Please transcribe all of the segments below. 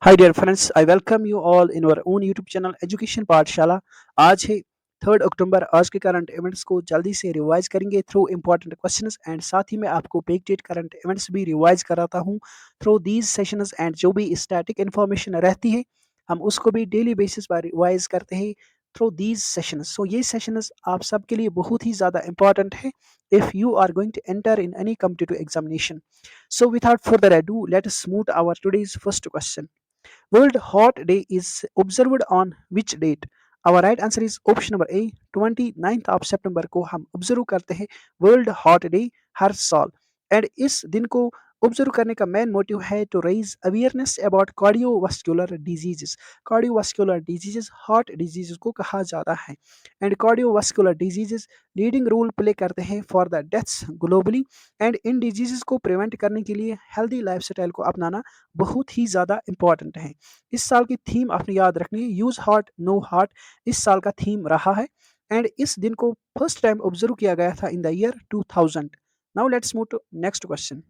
Hi dear friends, I welcome you all in our own YouTube channel education पाठशाला। आज है 3 अक्टूबर। आज के करंट इवेंट्स को जल्दी से रिवाइज करेंगे थ्रू इंपॉर्टेंट क्वेश्चंस एंड साथ ही मैं आपको बैकडेट करंट इवेंट्स भी रिवाइज कराता हूँ थ्रू दीज सेशंस। एंड जो भी स्टैटिक इन्फॉर्मेशन रहती है हम उसको भी डेली बेसिस पर रिवाइज करते हैं थ्रू दीज सेशंस। सो ये सेशंस आप सबके लिए बहुत ही ज़्यादा इंपॉर्टेंट है if you are going to enter in any competitive examination. So without further ado let us move to our today's first question. World Hot Day is observed on which date? Our right answer is option number A, 29th of September को हम observe करते हैं world hot day हर साल। And इस दिन को observe करने का मेन मोटिव है to raise awareness about cardiovascular diseases. Cardiovascular diseases heart diseases को कहा जाता है। And cardiovascular diseases leading role play करते हैं for the deaths globally. And इन डिजीजेस को प्रिवेंट करने के लिए हेल्दी लाइफस्टाइल को अपनाना बहुत ही ज़्यादा इंपॉर्टेंट है। इस साल की थीम आपने याद रखनी है, यूज हार्ट नो हार्ट इस साल का थीम रहा है। एंड इस दिन को फर्स्ट टाइम ऑब्जर्व किया गया था in the year 2000। Now let's move to next question.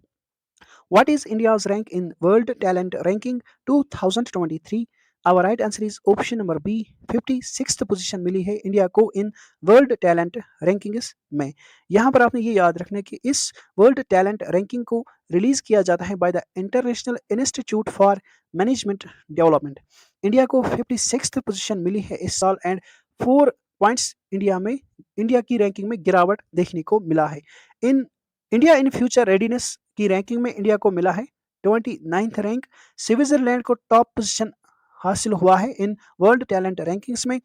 What is India's rank in World Talent Ranking 2023? Our right answer is option number B, 56th position मिली है इंडिया को in world talent rankings में। यहाँ पर आपने ये याद रखना है कि इस वर्ल्ड टैलेंट रैंकिंग को रिलीज किया जाता है by the international institute for management development. India को 56th पोजीशन मिली है इस साल। एंड 4 पॉइंट्स इंडिया की रैंकिंग में गिरावट देखने को मिला है। In India in future readiness की रैंकिंग में इंडिया को मिला है 29th रैंक। स्विट्जरलैंड को टॉप पोजीशन हासिल हुआ है इन वर्ल्ड टैलेंट रैंकिंग्स में।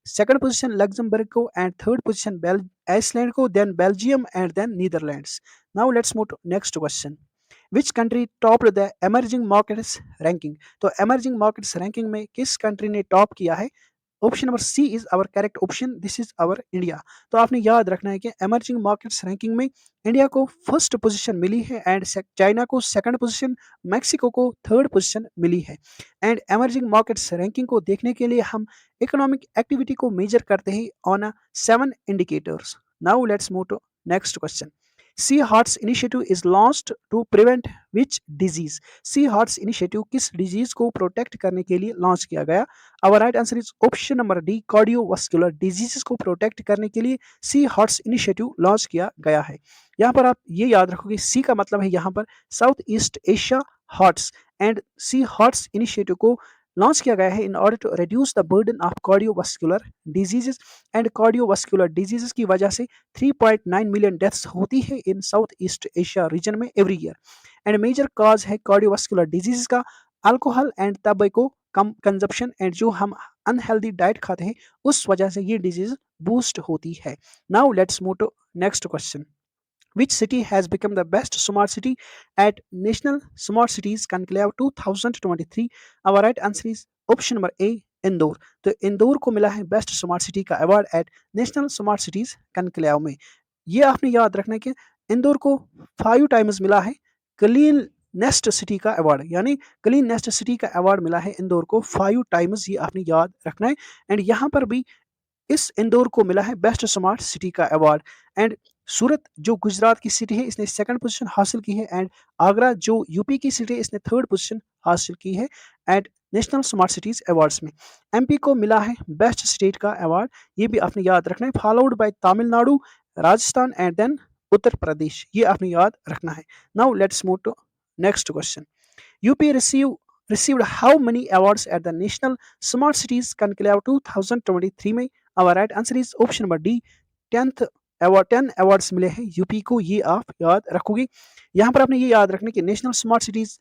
सेकंड पोजीशन लग्जमबर्ग को एंड थर्ड पोजीशन आइसलैंड को, then Belgium and then Netherlands. Now let's move to next question. Which country top the emerging markets ranking? तो emerging markets ranking में किस country ने top किया है? Option number C is our correct option, this is our India. तो आपने याद रखना है कि एमर्जिंग मार्केट्स रैंकिंग में इंडिया को फर्स्ट पोजीशन मिली है। एंड चाइना को सेकंड पोजीशन, मैक्सिको को थर्ड पोजीशन मिली है। एंड एमर्जिंग मार्केट्स रैंकिंग को देखने के लिए हम इकोनॉमिक एक्टिविटी को मेजर करते हैं on a 7 indicators। Now let's move to next question. SEA hearts initiative is launched to prevent which disease? SEA hearts initiative किस डिजीज को प्रोटेक्ट करने के लिए लॉन्च किया गया? Our right answer is option number D, cardiovascular diseases को protect करने के लिए सी हार्ट्स इनिशिएटिव लॉन्च किया गया है। यहाँ पर आप ये याद रखोगे सी का मतलब है यहाँ पर south east Asia hearts. And SEA hearts initiative को लॉन्च किया गया है in order to reduce the burden of cardiovascular diseases. And cardiovascular diseases की वजह से 3.9 मिलियन डेथ्स होती है in south east Asia region में every year. And major cause है कार्डियोवास्कुलर डिजीज का अल्कोहल एंड टबैको कम कंजप्शन। एंड जो हम अनहेल्दी डाइट खाते हैं उस वजह से ये डिजीज बूस्ट होती है। Now let's move to next question. Which city has become the best smart city at National Smart Cities Conclave 2023? Our right answer is option number A, Indore. तो इंदौर को मिला है बेस्ट स्मार्ट सिटी का award eight national smart cities conclave में। ये आपने याद रखना है कि इंदौर को 5 टाइम्स मिला है क्लीन नेस्ट सिटी का अवार्ड, यानी क्लीन नेस्ट सिटी का अवार्ड मिला है इंदौर को 5 टाइम्स, ये आपने याद रखना है। एंड यहाँ पर भी इस इंदौर को मिला है बेस्ट स्मार्ट सिटी का अवार्ड। एंड सूरत जो गुजरात की सिटी है इसने सेकंड पोजीशन हासिल की है। एंड आगरा जो यूपी की सिटी है इसने थर्ड पोजीशन हासिल की है at national smart cities awards में। एमपी को मिला है बेस्ट स्टेट का अवार्ड, ये भी आपने याद रखना है, followed by Tamil Nadu, Rajasthan and then Uttar Pradesh, ये आपने याद रखना है। Now let's move to next question. UP received how many awards at the National Smart Cities Conclave 2023 में? Our right answer is option number D, 10th award. 10 awards मिले हैं UP को, ये आप याद रखोगे। यहाँ पर आपने ये याद रखना कि नेशनल स्मार्ट सिटीज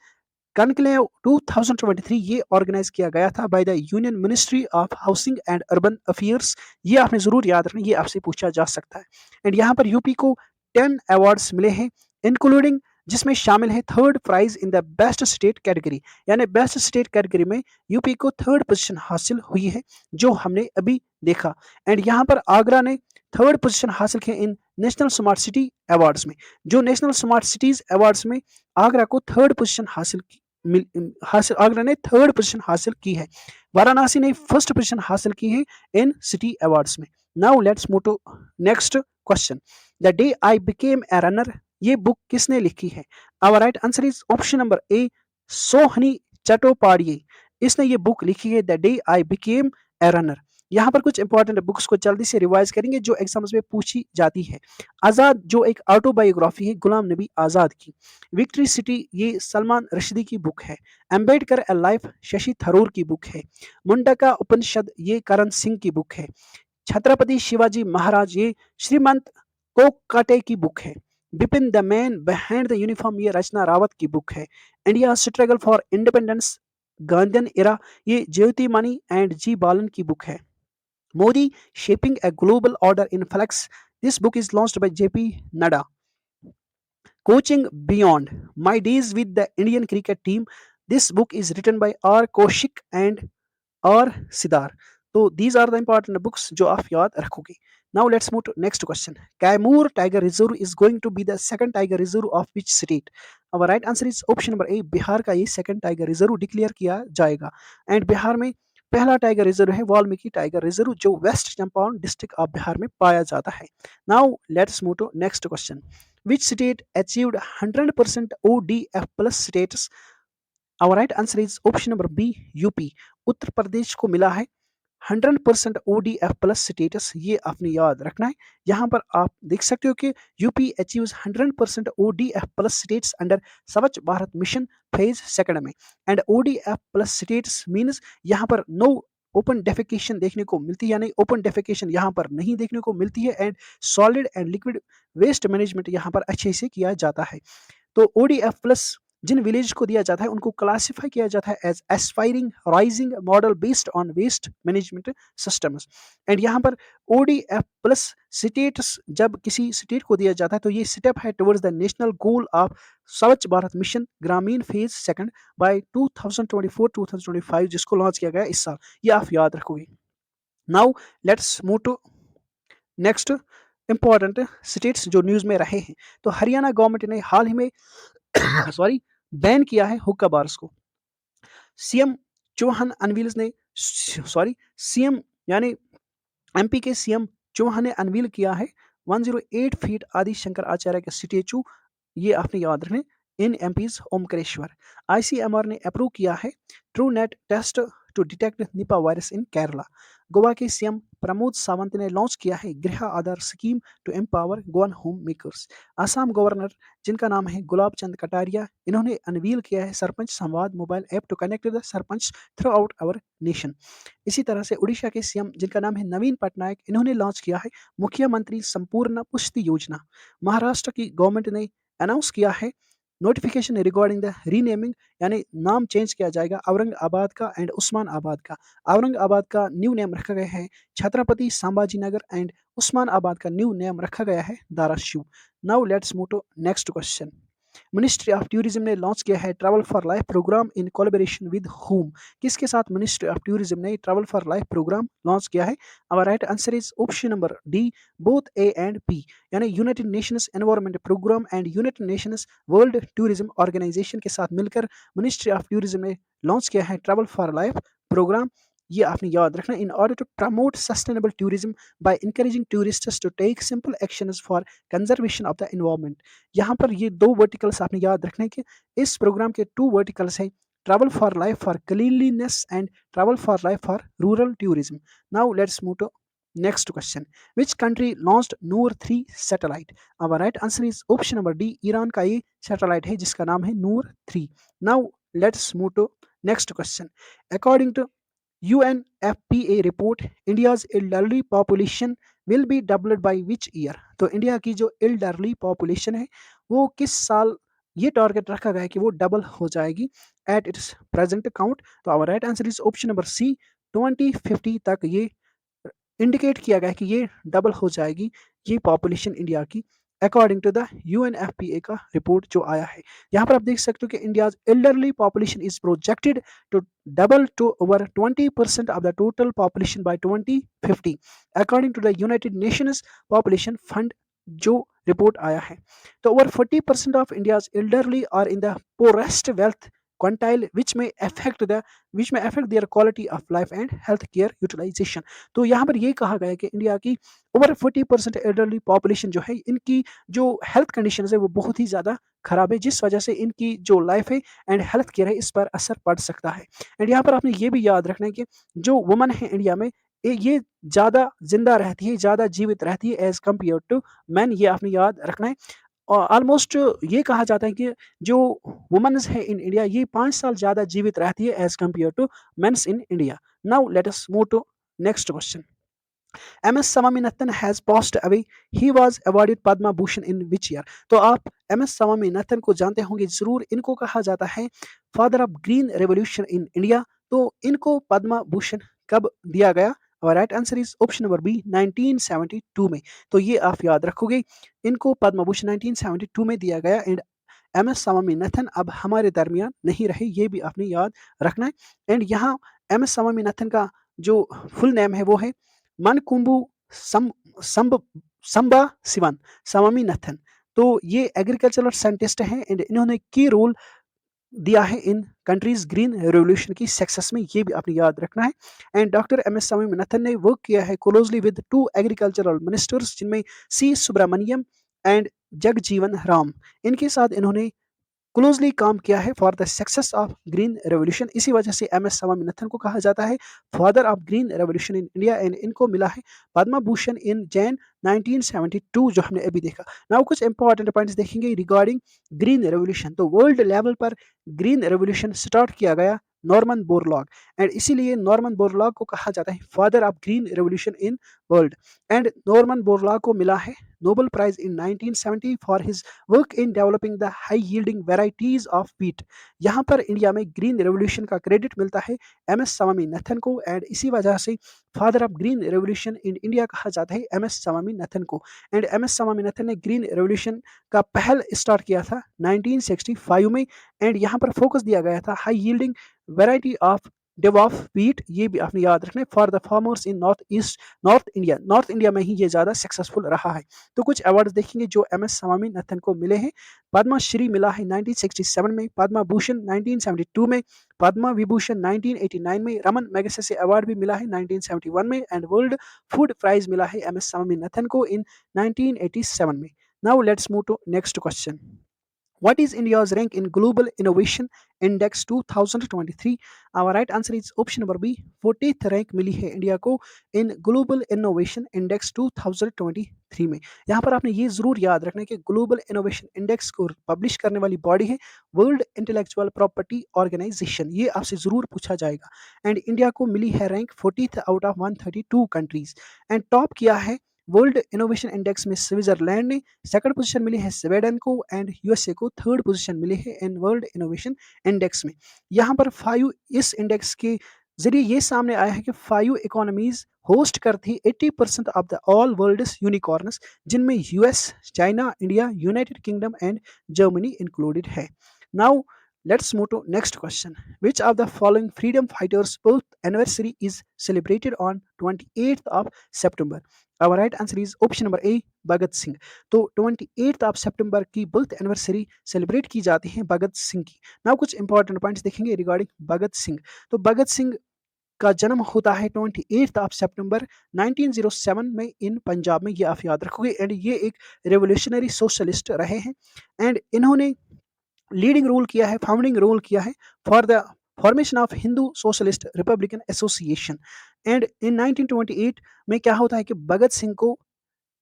कनक्लेव 2023 ये ऑर्गेनाइज किया गया था by the union ministry of housing and urban affairs. ये आपने जरूर याद रखना, ये आपसे पूछा जा सकता है। एंड यहाँ पर यूपी को 10 अवार्ड्स मिले हैं इंक्लूडिंग, जिसमें शामिल है third prize in the best state category, यानी बेस्ट स्टेट कैटेगरी में यूपी को थर्ड पोजीशन हासिल हुई है जो हमने अभी देखा। एंड यहाँ पर आगरा ने थर्ड पोजीशन हासिल किया इन नेशनल स्मार्ट सिटी अवार्ड्स में। जो नेशनल स्मार्ट सिटीज अवार्ड्स में आगरा को थर्ड पोजीशन आगरा ने थर्ड पोजीशन हासिल की है। वाराणसी ने फर्स्ट पोजीशन हासिल की है इन सिटी अवार्ड्स में। Now let's move to next question. The day I became a runner, ये बुक किसने लिखी है? Our right answer is option number A, Sohini Chattopadhyay. इसने ये बुक लिखी है the day I became a runner. यहाँ पर कुछ इंपॉर्टेंट बुक्स को जल्दी से रिवाइज करेंगे जो एग्जाम्स में पूछी जाती है। आज़ाद जो एक ऑटोबायोग्राफी है गुलाम नबी आज़ाद की। विक्ट्री सिटी ये सलमान रश्दी की बुक है। अम्बेडकर ए लाइफ शशि थरूर की बुक है। मुंडका उपनिषद ये करण सिंह की बुक है। छत्रपति शिवाजी महाराज ये श्रीमंत कोकाटे की बुक है। Bipin the man behind the uniform ये रचना रावत की बुक है। India struggle for independence Gandhian era ये ज्योतिमणि एंड जी बालन की बुक है। Modi shaping a global order in flux this book is launched by JP Nadda. Coaching beyond my days with the Indian cricket team this book is written by R Kaushik and R Sridhar. तो these are the important books जो आप याद रखोगे। Now let's move to next question. Kaimur tiger reserve is going to be the second tiger reserve of which state? अब right answer is option number A, Bihar का ये second tiger reserve declare किया जाएगा। And Bihar में पहला टाइगर रिजर्व है Valmiki tiger reserve जो west Champaran district of Bihar में पाया जाता है। Now let's move to next question. Which state achieved 100% ODF plus status? Our right answer is option number B, UP. Uttar Pradesh को मिला है 100% ODF प्लस स्टेटस, ये आपने याद रखना है। यहाँ पर आप देख सकते हो कि UP achieves 100% ODF plus states under स्वच्छ भारत मिशन फेज सेकंड में। And ODF plus states means यहाँ पर नो ओपन डेफिकेशन देखने को मिलती है, यानी ओपन डेफिकेशन यहाँ पर नहीं देखने को मिलती है। And solid and liquid waste management यहाँ पर अच्छे से किया जाता है। तो ODF प्लस जिन विलेज को दिया जाता है उनको क्लासिफाई किया जाता है as aspiring rising model based on waste management systems. And यहाँ पर ODF प्लस स्टेट्स जब किसी स्टेट को दिया जाता है तो ये स्टेप है towards the national goal of स्वच्छ भारत मिशन ग्रामीण फेज सेकंड बाय 2024-2025 जिसको लॉन्च किया गया इस साल। ये आप याद रखोगे। Now let's move to next important states जो न्यूज में रहे हैं। तो हरियाणा गवर्नमेंट ने हाल ही में सॉरी बैन किया है हुक्का बार्स को। सीएम चौहान अनवील्स ने सीएम यानी एमपी के सीएम चौहान ने अनवील किया है 108 फीट आदि शंकर आचार्य का स्टेचू। ये आपने याद रखने इन एमपीज ओमकारेश्वर। आईसीएमआर ने अप्रूव किया है Truenat test to detect Nipah virus in Kerala. Goa के सीएम प्रमोद सावंत ने लॉन्च किया है Griha Aadhaar scheme to empower Goan homemakers. Assam governor जिनका नाम है गुलाब चंद कटारिया, इन्होंने अनवील किया है Sarpanch Samvaad mobile app to connect the sarpanch throughout our nation. इसी तरह से उड़ीसा के सीएम जिनका नाम है नवीन पटनायक, इन्होंने लॉन्च किया है मुख्यमंत्री संपूर्ण पुष्टि योजना। महाराष्ट्र की गवर्नमेंट ने अनाउंस किया है नोटिफिकेशन रिगार्डिंग द रीनेमिंग, यानी नाम चेंज किया जाएगा औरंगाबाद का एंड उस्मानाबाद का। औरंगाबाद का न्यू नेम रखा गया है छत्रपति संभाजी नगर एंड उस्मानाबाद का न्यू नेम रखा गया है Dharashiv. Now let's move to next question. Ministry of tourism ने लॉन्च किया है travel for life programme in collaboration with home. किसके साथ मिनिस्ट्री ऑफ टूरिज्म ने travel for life programme launch किया है? Our right answer is option number D, both A and B, यानी United Nations environment programme and United Nations world tourism organisation के साथ मिलकर ministry of tourism ने launch किया है ट्रैवल फॉर लाइफ प्रोग्राम। ये आपने याद रखना in order to promote sustainable tourism by encouraging tourists to take simple actions for conservation of the environment. यहाँ पर ये दो वर्टिकल्स आपने याद रखने के इस प्रोग्राम के टू वर्टिकल्स हैं travel for life for cleanliness and travel for life for rural tourism. Now let's move to next question. Which country launched Noor 3 satellite? अब right answer is option number D, Iran का ये satellite है जिसका नाम है Noor 3। Now let's move to next question. According to UNFPA report India's elderly population will be doubled by which year? तो India की जो एल्डरली पॉपुलेशन है वो किस साल ये टारगेट रखा गया है कि वो डबल हो जाएगी एट इट्स प्रेजेंट काउंट? तो our right answer is option number C, 2050 तक ये इंडिकेट किया गया है कि ये डबल हो जाएगी ये पॉपुलेशन इंडिया की अकॉर्डिंग टू द UNFPA का रिपोर्ट जो आया है। यहाँ पर आप देख सकते हो कि India's elderly population is projected to double to over 20% of the total population by 2050 according to the United Nations population fund जो रिपोर्ट आया है। तो over 40% of India's elderly are in the poorest wealth quintile which में affect their quality of life and health care utilisation. तो यहाँ पर ये कहा गया है कि इंडिया की ओवर 40% एल्डरली पॉपुलेशन जो है, इनकी जो हेल्थ कंडीशन है वो बहुत ही ज़्यादा खराब है, जिस वजह से इनकी जो लाइफ है एंड हेल्थ केयर है इस पर असर पड़ सकता है। एंड यहाँ पर आपने ये भी याद रखना है कि जो वुमन है इंडिया में, ये ज़्यादा जिंदा रहती है, ज़्यादा जीवित रहती है एज कम्पेयर टू मैन, ये आपने याद रखना है। और ऑलमोस्ट ये कहा जाता है कि जो वुमेन्स है इन इंडिया, ये 5 साल ज़्यादा जीवित रहती है as compare to mens in India. Now let us move to next question. MS Swaminathan has passed away. He was awarded Padma Bhushan in which year? तो आप MS Swaminathan को जानते होंगे जरूर। इनको कहा जाता है father of green revolution in India. तो इनको पद्मा भूषण कब दिया गया? और right answer is option number B 1972 में। तो ये आप याद रखोगे, इनको पद्मा भूषण 1972 में दिया गया। एंड MS स्वामीनाथन अब हमारे दरमियान नहीं रहे, ये भी आपने याद रखना है। एंड यहाँ MS स्वामीनाथन का जो फुल नेम है वो है मनकुंबू सम संब संबा शिवन स्वामीनाथन। तो ये एग्रीकल्चरल साइंटिस्ट हैं एंड इन्होंने की रोल दिया है इन कंट्रीज ग्रीन रेवोल्यूशन की सक्सेस में, ये भी आपने याद रखना है। एंड डॉक्टर MS स्वामीनाथन ने वर्क किया है क्लोजली विद 2 एग्रीकल्चरल मिनिस्टर्स, जिनमें C सुब्रमण्यम एंड जगजीवन राम। इनके साथ इन्होंने क्लोजली काम किया है for the success of green revolution. इसी वजह से MS स्वामीनाथन को कहा जाता है father of green revolution in India. And इनको मिला है पद्मा भूषण इन जैन 1972, जो हमने अभी देखा। नाउ कुछ इंपॉर्टेंट पॉइंट्स देखेंगे रिगार्डिंग ग्रीन रेवोल्यूशन। तो वर्ल्ड लेवल पर ग्रीन रेवोल्यूशन स्टार्ट किया गया नॉर्मन बोरलॉग, एंड इसीलिए नॉर्मन बोरलॉग को कहा जाता है father of green revolution in world. And Norman Borlaug को मिला है Nobel prize in 1970 for his work in developing the high yielding varieties of wheat. यहाँ पर इंडिया में ग्रीन रेवोल्यूशन का क्रेडिट मिलता है MS स्वामीनाथन को। एंड इसी वजह से father of green revolution in India कहा जाता है MS स्वामीनाथन को। एंड MS स्वामीनाथन ने ग्रीन रेवोल्यूशन का पहल स्टार्ट किया था 1965 में। एंड यहाँ पर फोकस दिया गया था हाई यील्डिंग वेराइटी ऑफ डेव ऑफ व्हीट, ये भी आपने याद रखना है for the farmers in north India में ही ये ज्यादा सक्सेसफुल रहा है। तो कुछ अवार्ड्स देखेंगे जो MS स्वामीनाथन को मिले हैं। पद्मा श्री मिला है 1967 में, पद्मा भूषण 1972 में, पद्मा विभूषण 1989 में, रमन मैगसेसे अवार्ड भी मिला है 1971 में, एंड वर्ल्ड फूड प्राइज मिला है MS स्वामीनाथन को इन 1987 में। Now let's move to next question. What is India's rank in Global Innovation Index 2023? Our right answer is option number B, 40th rank मिली है इंडिया को इन ग्लोबल इनोवेशन इंडेक्स 2023 में। यहाँ पर आपने ये जरूर याद रखना है कि ग्लोबल इनोवेशन इंडेक्स को पब्लिश करने वाली बॉडी है वर्ल्ड इंटेलेक्चुअल प्रॉपर्टी ऑर्गेनाइजेशन, ये आपसे जरूर पूछा जाएगा। एंड इंडिया को मिली है rank 40th out of 132 countries. And top किया है वर्ल्ड इनोवेशन इंडेक्स में स्विट्जरलैंड ने, सेकंड पोजीशन मिली है स्वीडन को, एंड USA को थर्ड पोजीशन मिली है इन वर्ल्ड इनोवेशन इंडेक्स में। यहाँ पर 5 इस इंडेक्स के जरिए ये सामने आया है कि 5 इकोनॉमीज होस्ट करती 80% of the all world's unicorns, जिनमें US, China, India, United Kingdom and Germany included है। Now let's move to next question. Which of the following freedom fighters birth anniversary is celebrated on 28th of September? Our right answer is option number A, Bhagat Singh. तो 28th of सितंबर की birth anniversary celebrate की जाती है भगत सिंह की। Now कुछ important points देखेंगे regarding Bhagat Singh. तो भगत सिंह का जन्म होता है 28th ऑफ सितंबर 1907 में इन पंजाब में, ये आप याद रखोगे। एंड ये एक रेवोल्यूशनरी सोशलिस्ट रहे हैं। एंड इन्होंने लीडिंग रोल किया है, फाउंडिंग रोल किया है for the formation of Hindu socialist Republican association. And in 1928 में क्या होता है कि भगत सिंह को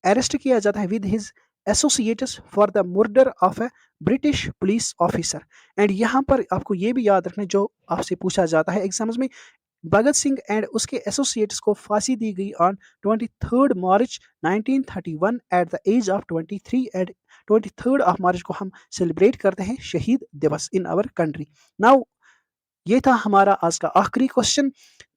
अरेस्ट किया जाता है with his associates for the murder of A British police officer. And यहाँ पर आपको ये भी याद रखना जो आपसे पूछा जाता है एग्जाम्स में, भगत सिंह एंड उसके एसोसिएट्स को फांसी दी गई on 23 March 1931 at the age of 23। And 23 of March को हम सेलिब्रेट करते हैं शहीद दिवस इन आवर कंट्री। नाउ ये था हमारा आज का आखिरी क्वेश्चन।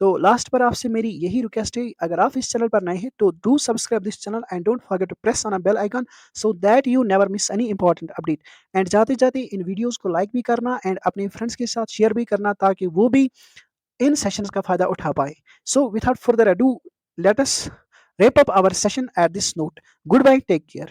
तो लास्ट पर आपसे मेरी यही रिक्वेस्ट है, अगर आप इस चैनल पर नए हैं तो do subscribe this channel and don't forget to press on a bell icon so that you never miss any important update. And जाते जाते इन वीडियोस को लाइक भी करना एंड अपने फ्रेंड्स के साथ शेयर भी करना ताकि वो भी इन सेशंस का फायदा उठा पाए। सो without further ado let us wrap up our session at this note. Goodbye, take care.